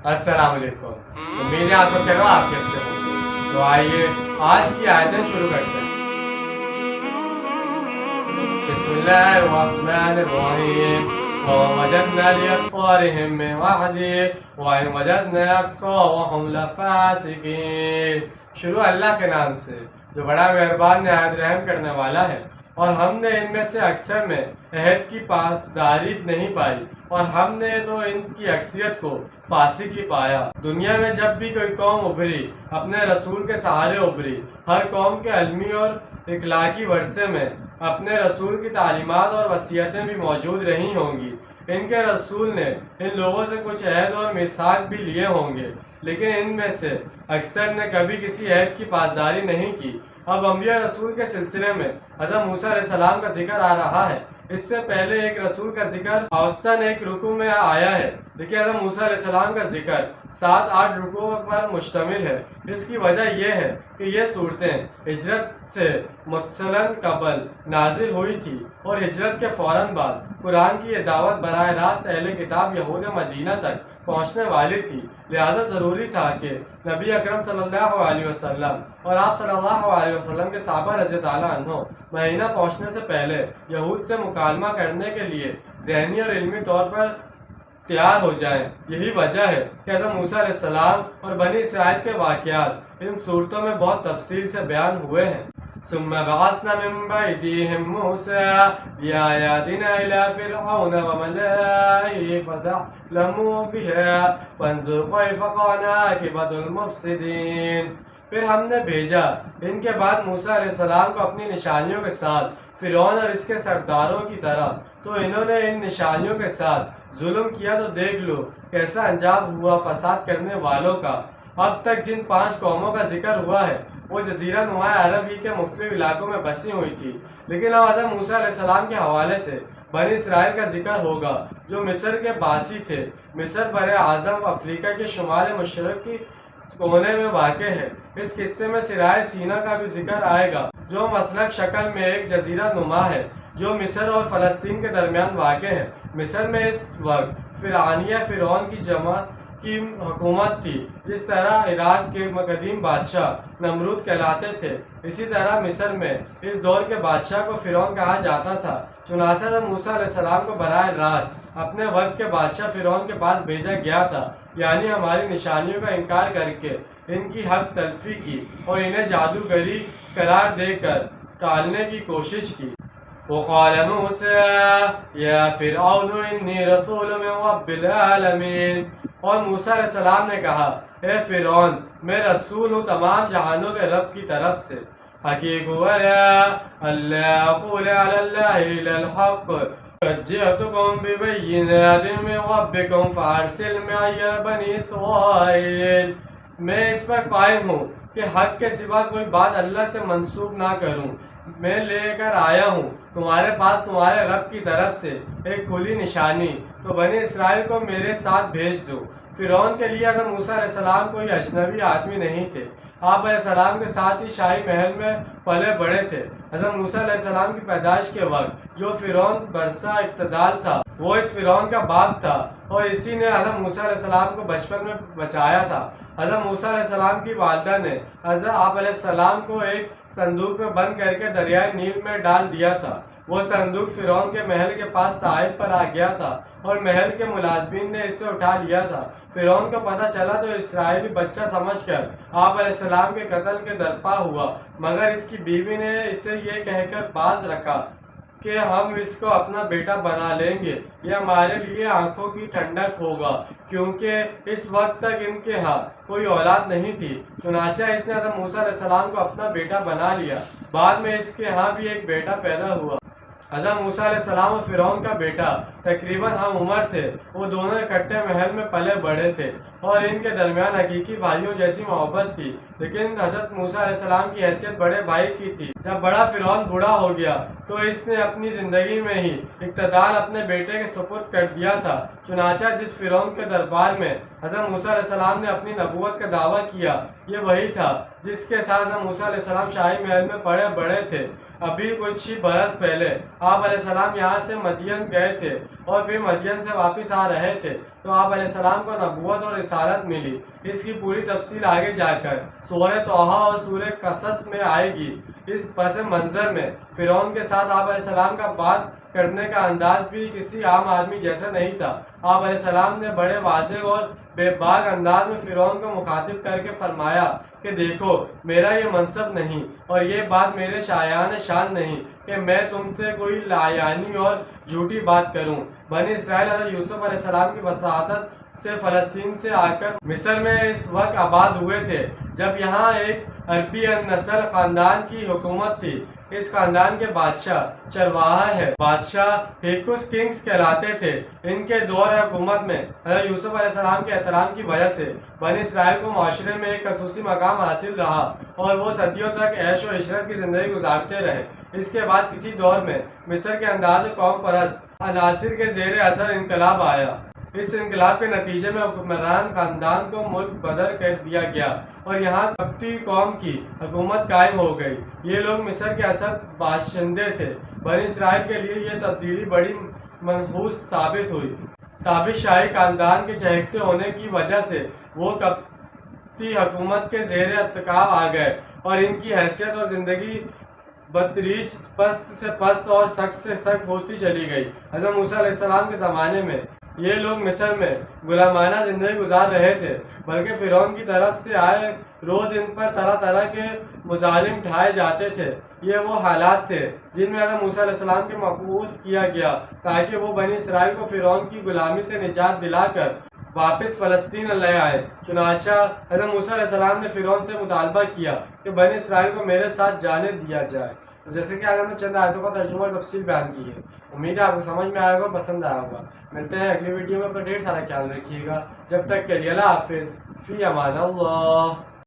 अस्सलाम वालेकुम। उम्मीद है आप सब जगह आफियत से होंगे। तो आइए आज की आयतें शुरू करते हैं। बिस्मिल्लाहिर्रहमानिर्रहीम। ववजदना लिअक्सरिहिम मिन वहदिन वइन वजदना अक्सरहुम लफासिकीन। शुरू अल्लाह के नाम से जो बड़ा मेहरबान निहायत रहम करने वाला है। और हमने इनमें से अक्सर में अहद की पासदारी नहीं पाई और हमने तो इनकी अक्सरियत को फासिकी पाया। दुनिया में जब भी कोई कौम उभरी अपने रसूल के सहारे उभरी। हर कौम के अलमी और इखलाकी वर्से में अपने रसूल की तालीमात और वसीयतें भी मौजूद रही होंगी। इनके रसूल ने इन लोगों से कुछ अहद और मिसाक भी लिए होंगे, लेकिन इनमें से अक्सर ने कभी किसी अहद की पासदारी नहीं की। अब अंबिया रसूल के सिलसिले में हज़रत मूसा अलैहिस्सलाम का जिक्र आ रहा है। इससे पहले एक रसूल का जिक्र औसतन एक रुकू में आया है, लेकिन हज़रत मूसा अलैहिस्सलाम का जिक्र 7-8 रुकू पर मुश्तमिल है। इसकी वजह यह है कि ये सूरतें हिजरत से मुतसलन कबल नाजिल हुई थी और हिजरत के फ़ौरन बाद कुरान की ये दावत बराह रास्त अहले किताब यहूद मदीना तक पहुँचने वाली थी। लिहाजा ज़रूरी था कि नबी अकरम सल्लल्लाहु अलैहि वसल्लम और आप सल्लल्लाहु अलैहि वसल्लम के सहाबा रज़ी अल्लाह अन्हुम मदीना पहुँचने से पहले यहूद से मुकालमा करने के लिए ज़हनी और इल्मी तौर पर तैयार हो जाएं। यही वजह है कि हज़रत मूसा अलैहिस्सलाम और बनी इसराइल के वाक़यात इन सूरतों में बहुत तफसील से बयान हुए हैं। सुम्मा बअसना मिन बअदिहिम मूसा बिआयातिना इला फिरऔन व मलाइहि फज़लमू बिहा फंजुर कैफ़ कान आक़िबतुल मुफ़सिदीन। फिर हमने भेजा इनके बाद मूसा अलैहिस्सलाम को अपनी निशानियों के साथ फिरौन और इसके सरदारों की तरफ, तो इन्होंने इन निशानियों के साथ जुल्म किया। तो देख लो कैसा अंजाम हुआ फसाद करने वालों का। अब तक जिन 5 कौमों का जिक्र हुआ है वो जजीरा नुमा अरब ही के मुख्तलिफ इलाकों में बसी हुई थी, लेकिन अब हज़रत मूसा अलैहिस्सलाम के हवाले से बनी इसराइल का जिक्र होगा जो मिस्र के बासी थे। मिस्र बरे आज़म अफ्रीका के शुमाल मशरक़ी कोने में वाक़े है। इस किस्से में सिराय सीना का भी जिक्र आएगा जो मसलक शक्ल में एक जजीरा नुमा है जो मिस्र और फ़लस्तीन के दरमियान वाक़े है। मिस्र में इस वक्त फ़िरआनिया फ़िरौन की जमा की हुकूमत थी। जिस तरह इराक के कदीम बादशाह नमरूद कहलाते थे, इसी तरह मिस्र में इस दौर के बादशाह को फ़िरौन कहा जाता था। चुनांचे जब मूसा अलैहिस्सलाम को बराह रास्त अपने वक्त के बादशाह फ़िरौन के पास भेजा गया था, यानी हमारी निशानियों का इनकार करके इनकी हक तलफी की और इन्हें जादूगरी करार देकर टालने की कोशिश की। वक़ाल मूसा या फ़िरऔन इन्नी रसूलुम मिन रब्बिल आलमीन। और मूसा अलैहिस्सलाम ने कहा, ए फ़िरौन, मैं रसूल हूँ तमाम जहानों के रब की तरफ से। हक़ीक़ वला अल्ला अक़ूल अलल्लाहि इल्लल हक़ क़द जिअतुकुम बिबय्यिनातिन मिन रब्बिकुम फ़अरसिल मइय बनी इस्राईल। मैं इस पर कायम हूँ कि हक़ के सिवा कोई बात अल्लाह से मंसूब ना करूँ। मैं लेकर आया हूँ तुम्हारे पास तुम्हारे रब की तरफ से एक खुली निशानी, तो बनी इसराइल को मेरे साथ भेज दो। फ़िरौन के लिए हज़रत मूसा अलैहिस्सलाम कोई अजनबी आदमी नहीं थे। आप अलैहिस्सलाम के साथ ही शाही महल में पले बड़े थे। हज़रत मूसा अलैहिस्सलाम की पैदाइश के वक्त जो फ़िरौन बरसा इक़्तिदार था वो इस फ़िरौन का बाप था और इसी ने हज़रत मूसा अलैहिस्सलाम को बचपन में बचाया था। हज़रत मूसा अलैहिस्सलाम की वालिदा ने हज़रत आप अलैहिस्सलाम को एक संदूक में बंद करके दरियाए नील में डाल दिया था। वो संदूक फ़िरौन के महल के पास साहिल पर आ गया था और महल के मुलाज़िमीन ने इसे उठा लिया था। फ़िरौन को पता चला तो इसराइली बच्चा समझकर आप अलैहिस्सलाम के कत्ल के दरपा हुआ, मगर इसकी बीवी ने इसे ये कहकर बाज रखा कि हम इसको अपना बेटा बना लेंगे, यह हमारे लिए आंखों की ठंडक होगा, क्योंकि इस वक्त तक इनके यहाँ कोई औलाद नहीं थी। चुनांचे इसने हज़रत मूसा अलैहिस्सलाम को अपना बेटा बना लिया। बाद में इसके यहाँ भी एक बेटा पैदा हुआ। हज़रत मूसा अलैहिस्सलाम और फ़िरौन का बेटा तकरीबन हम उम्र थे। वो दोनों इकट्ठे महल में पले बड़े थे और इनके दरमियान हकीकी भाइयों जैसी मोहब्बत थी, लेकिन हज़रत मूसा अलैहिस्सलाम की हैसियत बड़े भाई की थी। जब बड़ा फ़िरौन बूढ़ा हो गया तो इसने अपनी ज़िंदगी में ही इक़्तिदार अपने बेटे के सुपुर्द कर दिया था। चुनांचे जिस फ़िरौन के दरबार में हज़रत मूसा अलैहिस्सलाम ने अपनी नबूवत का दावा किया, ये वही था जिसके साथ हज़रत मूसा अलैहिस्सलाम शाही महल में पड़े बड़े थे। अभी कुछ ही बरस पहले आप अलैहिस्सलाम यहाँ से मदियन गए थे اور پھر مدین سے واپس آ رہے تھے تو آپ علیہ السلام کو نبوت اور رسالت ملی۔ اس کی پوری تفصیل آگے جا کر سورہ طٰہٰ اور سورہ قصص میں آئے گی۔ اس پس منظر میں فرعون کے ساتھ آپ علیہ السلام کا بات کرنے کا انداز بھی کسی عام آدمی جیسا نہیں تھا۔ آپ علیہ السلام نے بڑے واضح اور بے باک انداز میں فرعون کو مخاطب کر کے فرمایا کہ دیکھو، میرا یہ منصب نہیں اور یہ بات میرے شایان شان نہیں کہ میں تم سے کوئی لایانی اور جھوٹی بات کروں۔ بنی اسرائیل حضرت یوسف علیہ السلام کی وساطت سے فلسطین سے آ کر مصر میں اس وقت آباد ہوئے تھے جب یہاں ایک عربی نسل خاندان کی حکومت تھی۔ اس خاندان کے بادشاہ چرواہا ہے بادشاہ ہیکوس کنگز کہلاتے تھے۔ ان کے دور حکومت میں حضرت یوسف علیہ السلام کے احترام کی وجہ سے بنی اسرائیل کو معاشرے میں ایک خصوصی مقام حاصل رہا اور وہ صدیوں تک عیش و عشرت کی زندگی گزارتے رہے۔ اس کے بعد کسی دور میں مصر کے انداز قوم پرست عناصر کے زیر اثر انقلاب آیا۔ اس انقلاب کے نتیجے میں حکمران خاندان کو ملک بدر کر دیا گیا اور یہاں قبطی قوم کی حکومت قائم ہو گئی۔ یہ لوگ مصر کے اصل باشندے تھے۔ بنی اسرائیل کے لیے یہ تبدیلی بڑی منحوس ثابت ہوئی۔ سابق شاہی خاندان کے چہکتے ہونے کی وجہ سے وہ قبطی حکومت کے زیر ارتکاب آ گئے اور ان کی حیثیت اور زندگی بتدریج پست سے پست اور سخت سے سخت ہوتی چلی گئی۔ حضرت موسیٰ علیہ السلام کے زمانے میں یہ لوگ مصر میں غلامانہ زندگی گزار رہے تھے، بلکہ فرعون کی طرف سے آئے روز ان پر طرح طرح کے مظالم ڈھائے جاتے تھے۔ یہ وہ حالات تھے جن میں حضرت موسیٰ علیہ السلام کے مبعوث کیا گیا تاکہ وہ بنی اسرائیل کو فرعون کی غلامی سے نجات دلا کر واپس فلسطین لے آئے۔ چنانچہ حضرت موسیٰ علیہ السلام نے فرعون سے مطالبہ کیا کہ بنی اسرائیل کو میرے ساتھ جانے دیا جائے۔ جیسے کہ آج ہم نے چند آیتوں کا ترجمہ اور تفصیل بیان کی ہے۔ امید ہے آپ کو سمجھ میں آئے گا اور پسند آیا ہوگا۔ ملتے ہیں اگلی ویڈیو میں، اپنا ڈھیر سارا خیال رکھیے گا۔ جب تک کے لیے اللہ حافظ، فی امان اللہ۔